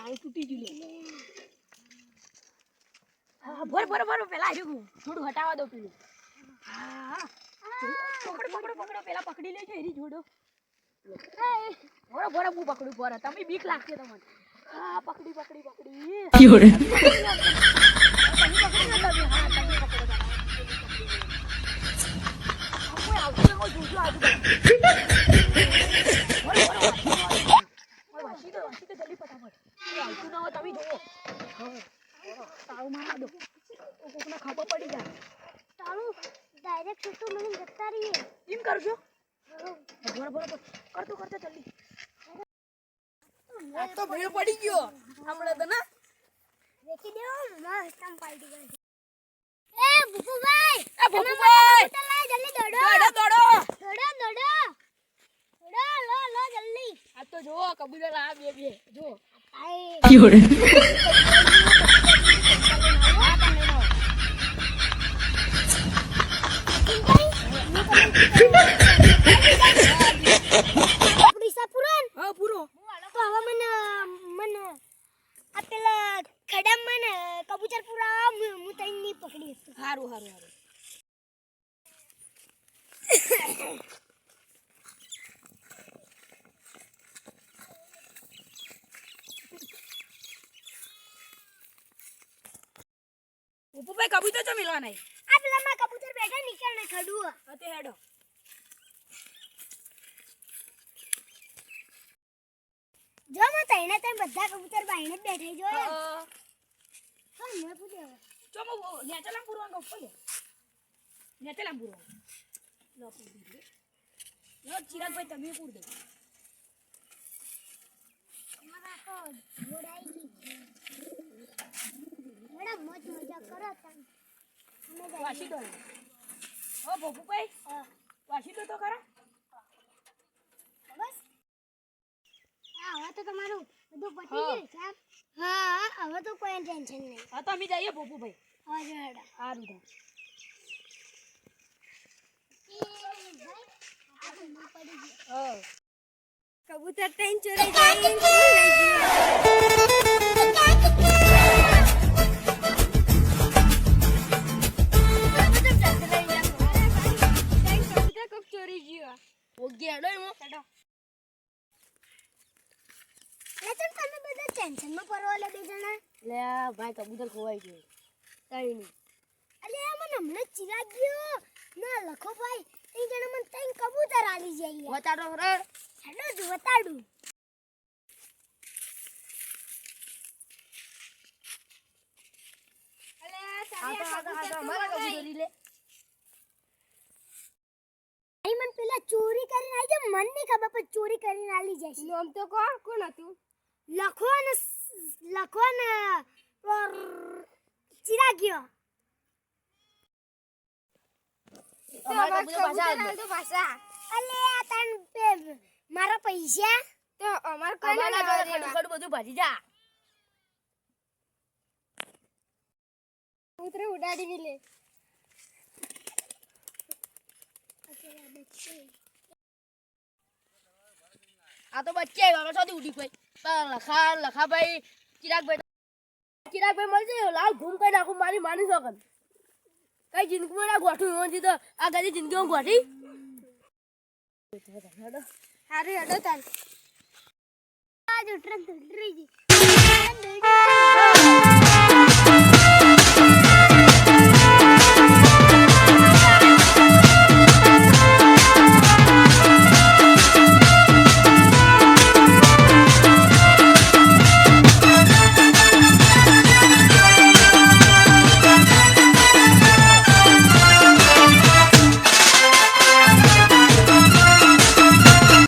તાળું તૂટી ગયું લે. હા ભર પેલા આવ્યું થોડું હટાવા દો પેલું. હા પકડો પેલા પકડી લેજો એરી જોડો. ભરો હું પકડું ભરો તમે બીક લાગશે તમને. હા પકડી તમે પકડી આવતું ના હોય જોજો આજુબાજુ. વાસી તો જલ્દી ફટાફટ આવતું ના હોય તમે જોવો. તાળું મારવા દો કોકને ખબર પડી જાય. તાળું ડાયરેક્ટ છૂટું મને જતા રહીએ એમ કરજો. બરોબર કરતો જલ્દી. આ તો ભેળ પડી ગયો આપણે તો ના વેચી દેવો મસ્ત આમ પાર્ટી કરે. એ ભૂપુભાઈ જલ્દી દોડો લો જલ્દી. આ તો જો કબૂતર આ બે જો પૂરો તો હવે મને આ પેલા ખડા મને કબૂતર પૂરા હું તઈ ની પકડી. હારું ભૂપુભાઈ કબૂતર તો મિલવા નહીં. આ પેલા માં કબૂતર બેઠા નીકળ ને ખડું હતે હેડો. જો માં તઈને તઈ બધા કબૂતર બાઈને જ બેઠા જો. હા મેં પૂછ્યું જો મો નેચલામ પૂરવાનો ઉપર લે. નેચલામ પૂરવાનો લો પૂરી લો ચિરાગભાઈ તમે પૂર દો. અમારા તો જોડાઈ ગઈ. બડા મોજ મજા કરો તમ. વાસી દો. ઓ ભૂપુભાઈ વાસી દો તો ખરા. બસ હવે તો તમારું બધું પતી ગયું છે. હા હવે તો કોઈ ટેન્શન નહીં. હા તો અમે જઈએ ભૂપુભાઈ. હા જોડા સારું તો કબૂતર ટ્રેન ચોરી જાય. ચોરી ગયો ઓગે હેડો એમો હેડો. લેચન તમે બધા ટેન્શનમાં પડો લે બે જણા. લે ભાઈ કબૂતર ખોવાઈ ગયું. કઈ નહીં. અલે મને હમણાં ચિરાગ ગયો ના લખો ભાઈ એ જણા મને તઈ કબૂતર આલી જાય. વતાડો રે હેડો જ વતાડું. અલે આ તો મારા કબૂતર લે. આઈ મન પેલા ચોરી કરીને આવી જાય મન ની ખબર પણ ચોરી કરીને આલી જાય. નામ તો કોણ હતું? લખો ને ચિરાગ્યો. અમારા કબૂતર પાછા અલે આ તન પે મારા પૈસા તો અમાર કોને ખડ બધું ભાજી જા. ઉતરે ઉડાડી ગઈ લે. આ તો બચ્ચે આવ્યો સોથી ઉડી કોઈ લખા ભાઈ ચિરાગભાઈ મળશે લાલ ઘૂમ કઈ નાખું માની શકન કઈ જિંદગીમાં ના ગોઠું એમાંથી તો આ ગાડી જિંદગીમાં ગોઠી. હારે હેડો તાન આજ ઉતરે ઉતરી ગઈ.